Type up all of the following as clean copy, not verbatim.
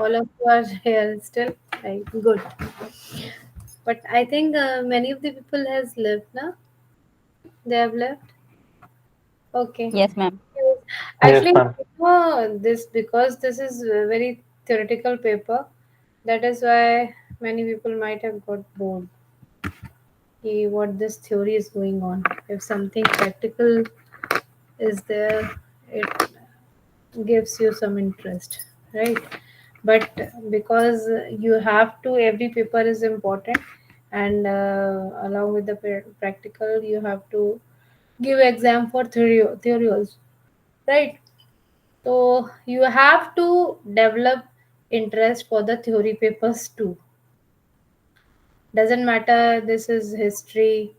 all of you are here still. Right, good. But I think many of the people has left now. They have left. Okay. Yes, ma'am. Yes, Actually, ma'am. this because this is a very theoretical paper. That is why many people might have got bored. What this theory is going on. If something practical is there, it gives you some interest, right? But because you have to, every paper is important, and along with the practical, you have to give exam for theory also, right? So you have to develop interest for the theory papers too. Doesn't matter this is history,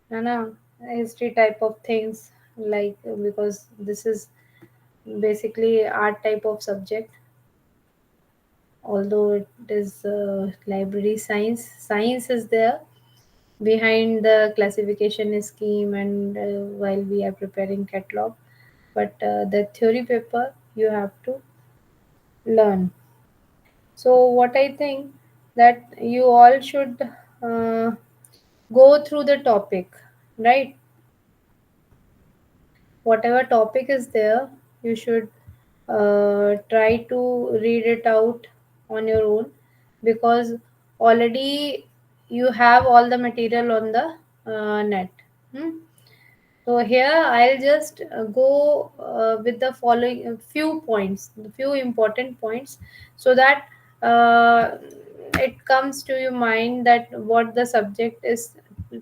no, history type of things, like because this is basically art type of subject, although it is library science is there behind the classification scheme, and while we are preparing catalog, but the theory paper you have to learn. So what I think, that you all should uh, go through the topic, right? Whatever topic is there, you should try to read it out on your own, because already you have all the material on the net. Hmm? So here I'll just go with the following few points, few important points, so that uh, it comes to your mind that what the subject is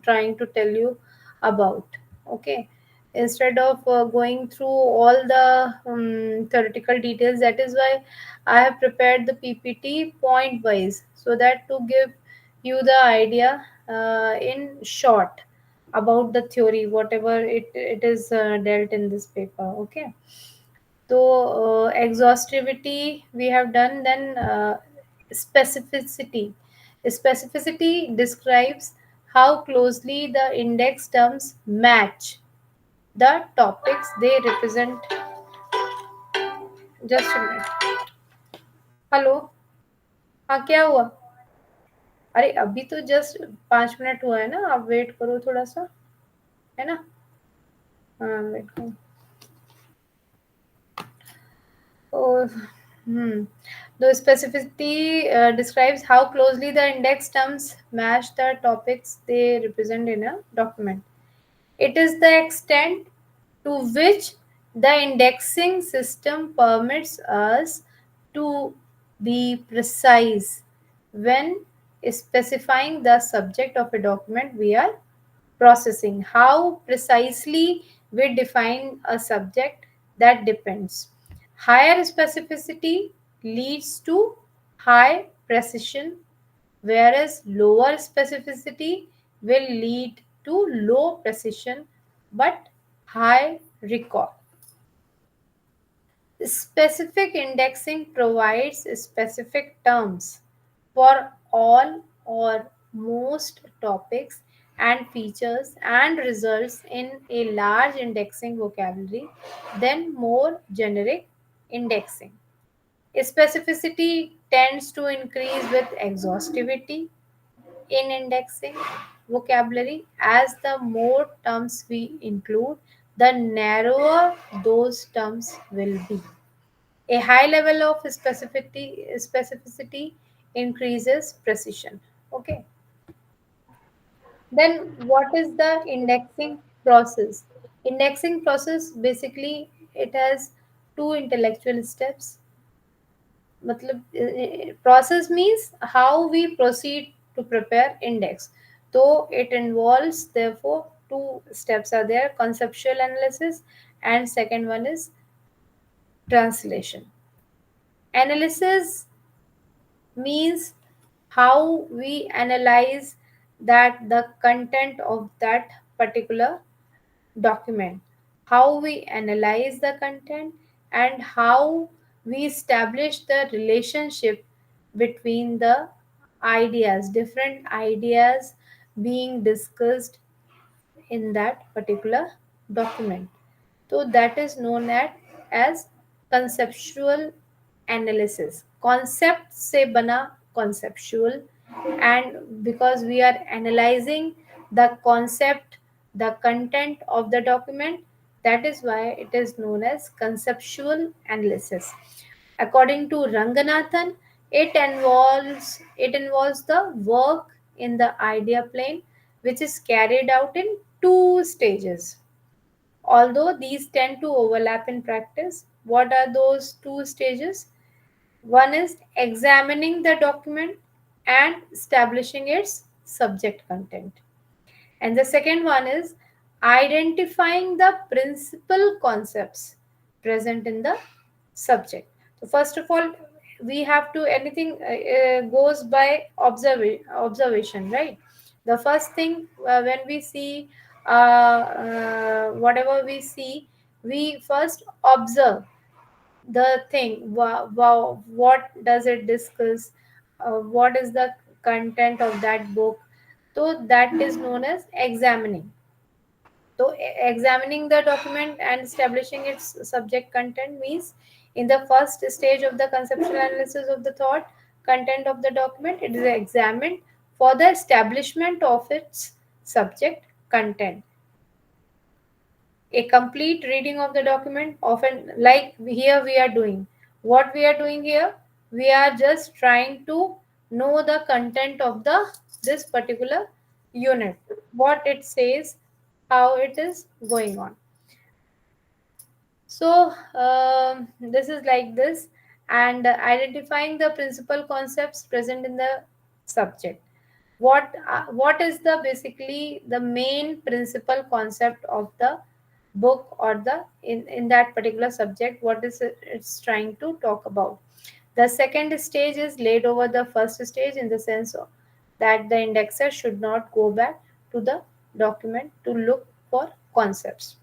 trying to tell you about. Okay, instead of going through all the theoretical details, that is why I have prepared the PPT point wise, so that to give you the idea in short about the theory, whatever it is dealt in this paper. Okay, so exhaustivity we have done. Then specificity. Specificity describes how closely the index terms match the topics they represent. Just a minute. Hello. हाँ, क्या हुआ? अरे अभी तो just 5 minute हुआ है ना, आप वेट करो थोड़ा सा, है ना? हाँ, वेट करो. Oh, hmm. The specificity describes how closely the index terms match the topics they represent in a document. It is the extent to which the indexing system permits us to be precise when specifying the subject of a document we are processing. How precisely we define a subject, that depends. Higher specificity leads to high precision, whereas lower specificity will lead to low precision but high recall. Specific indexing provides specific terms for all or most topics and features, and results in a large indexing vocabulary than more generic indexing. Specificity tends to increase with exhaustivity in indexing vocabulary. As the more terms we include, the narrower those terms will be. A high level of specificity increases precision. Okay. Then what is the indexing process? Indexing process, basically it has two intellectual steps. मतलब process means how we proceed to prepare index. So it involves, therefore two steps are there: conceptual analysis, and second one is translation. Analysis means how we analyze that the content of that particular document, how we analyze the content, and how we establish the relationship between the ideas, different ideas being discussed in that particular document. So that is known as conceptual analysis. concept से बना conceptual, and because we are analyzing the concept, the content of the document, that is why it is known as conceptual analysis. According to Ranganathan, it involves the work in the idea plane, which is carried out in two stages. Although these tend to overlap in practice, what are those two stages? One is examining the document and establishing its subject content. And the second one is identifying the principal concepts present in the subject. So first of all, we have to, anything goes by observation, right? The first thing, when we see whatever we see, we first observe the thing. Wow, what does it discuss? What is the content of that book? So that is known as examining. So examining the document and establishing its subject content means, in the first stage of the conceptual analysis of the thought content of the document, it is examined for the establishment of its subject content. A complete reading of the document, often like here we are doing, what we are doing here, we are just trying to know the content of the this particular unit, what it says, how it is going on. So this is like this. And identifying the principal concepts present in the subject. What is the basically the main principal concept of the book, or the in that particular subject, what is it's trying to talk about. The second stage is laid over the first stage, in the sense of that the indexer should not go back to the document to look for concepts.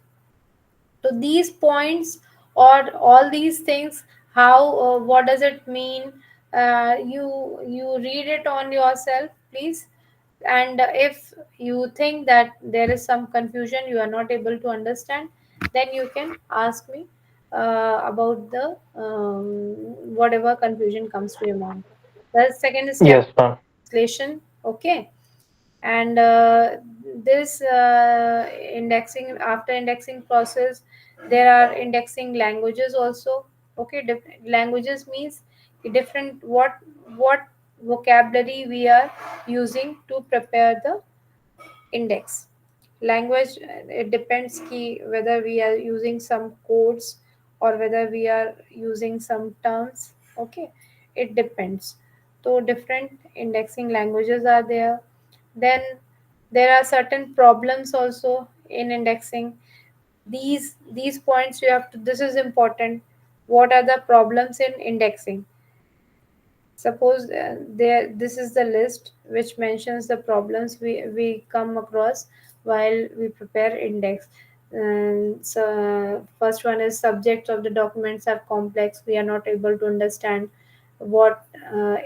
So these points, or all these things, how what does it mean, you read it on yourself, please. And if you think that there is some confusion, you are not able to understand, then you can ask me about the whatever confusion comes to your mind. The second step, Yes, ma'am. translation. Okay. And this indexing, after indexing process, there are indexing languages also. Okay, languages means different, what vocabulary we are using to prepare the index. Language, it depends ki whether we are using some codes or whether we are using some terms. Okay, it depends. So different indexing languages are there. Then there are certain problems also in indexing. These points you have to, this is important. What are the problems in indexing? Suppose there, this is the list which mentions the problems we come across while we prepare index. And so first one is subjects of the documents are complex. We are not able to understand what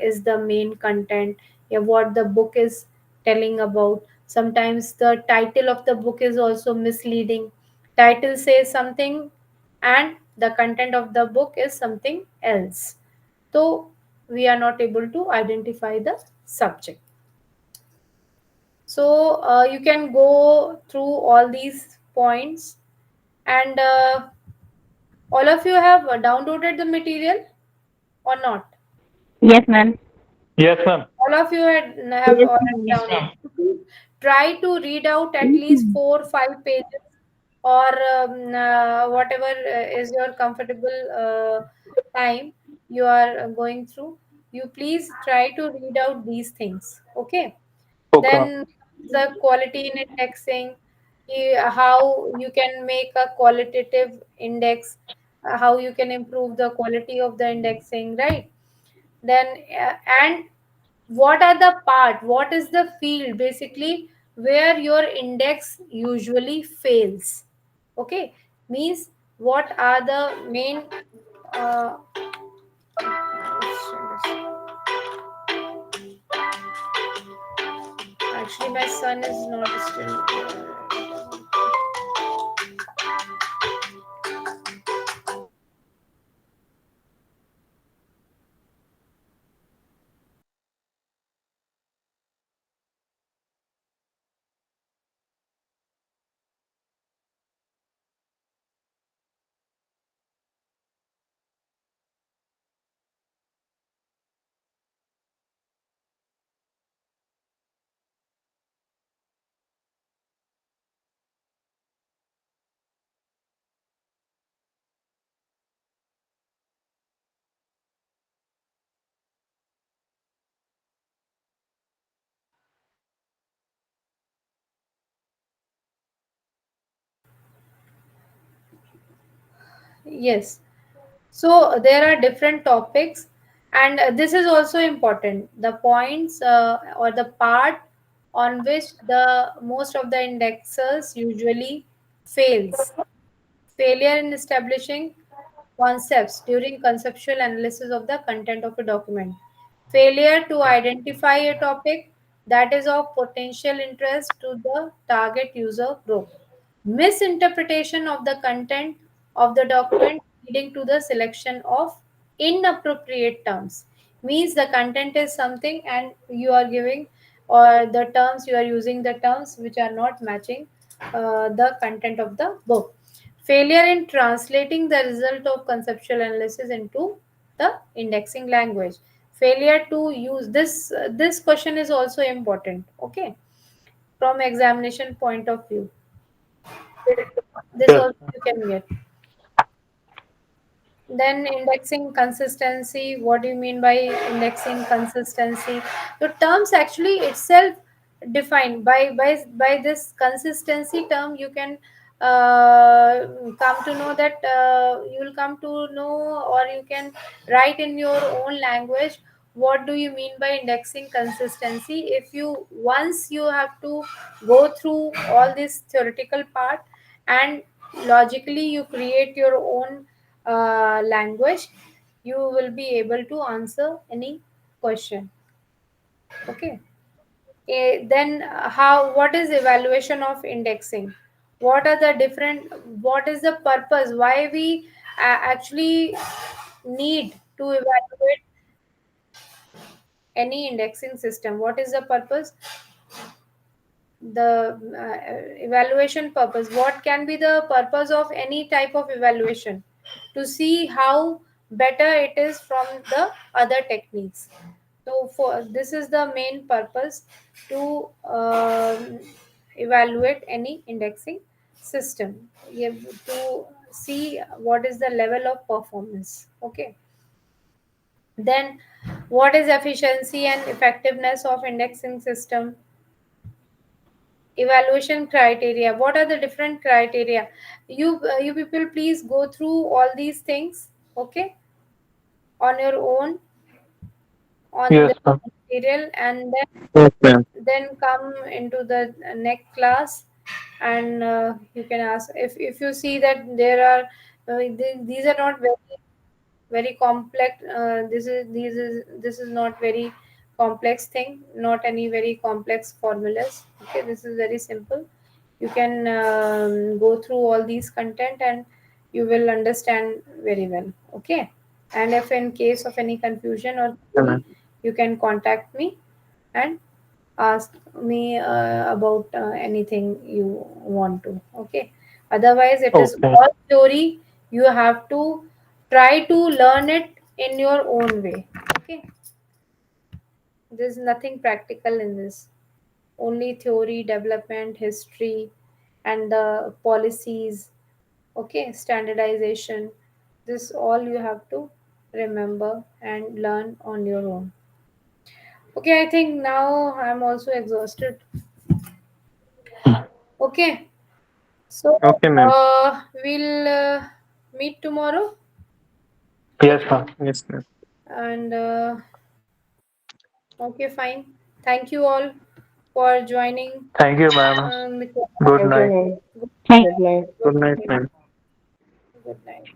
is the main content, yeah, what the book is telling about. Sometimes the title of the book is also misleading. Title says something and the content of the book is something else. So we are not able to identify the subject. So you can go through all these points. And all of you have downloaded the material or not? Yes, ma'am. Yes, ma'am. All of you have Yes, already ma'am. Yes, ma'am. downloaded. Try to read out at Yes, least ma'am. 4 or 5 pages, or whatever is your comfortable time you are going through. You please try to read out these things. Okay. Okay, ma'am. Then the quality in indexing, how you can make a qualitative index, how you can improve the quality of the indexing, right? Then and what are the part, what is the field basically where your index usually fails. Okay, means what are the main uh, actually my son is not still Yes. So there are different topics, and this is also important. The points or the part on which the most of the indexers usually fails. Failure in establishing concepts during conceptual analysis of the content of a document. Failure to identify a topic that is of potential interest to the target user group. Misinterpretation of the content of the document leading to the selection of inappropriate terms. Means the content is something and you are giving, or the terms you are using, the terms which are not matching the content of the book. Failure in translating the result of conceptual analysis into the indexing language. Failure to use this. This question is also important. Okay, from examination point of view, this Yes, also you can get. Then indexing consistency. What do you mean by indexing consistency? The terms actually itself defined by this consistency term. You can come to know that you will come to know, or you can write in your own language. What do you mean by indexing consistency? If you once you have to go through all this theoretical part, and logically you create your own language, you will be able to answer any question. Okay. Then how, what is evaluation of indexing? What are the different, what is the purpose, why we actually need to evaluate any indexing system? What is the purpose? The evaluation purpose, what can be the purpose of any type of evaluation? To see how better it is from the other techniques. So for this is the main purpose, to evaluate any indexing system. You have to see what is the level of performance. Okay. Then what is efficiency and effectiveness of indexing system? Evaluation criteria, what are the different criteria? You people please go through all these things, okay, on your own, on yes, the ma'am. material, and Yes, ma'am. then come into the next class, and you can ask if you see that there are these are not very complex. This is not very complex thing, not any very complex formulas. Okay, this is very simple. You can go through all these content and you will understand very well. Okay. And if in case of any confusion or Okay, query, ma'am. you can contact me and ask me about anything you want to. Okay. Otherwise it is Okay. all theory. You have to try to learn it in your own way. Okay. There's nothing practical in this, only theory, development, history, and the policies. Okay, standardization. This all you have to remember and learn on your own. Okay, I think now I'm also exhausted. Okay, so Okay, ma'am. we'll meet tomorrow. Yes, Okay, ma'am. Yes, ma'am. and okay, fine. Thank you all for joining Thank you, ma'am. the class. Good Thank you, night. ma'am. Good Good night. night. Good Good night, night. ma'am. Good night.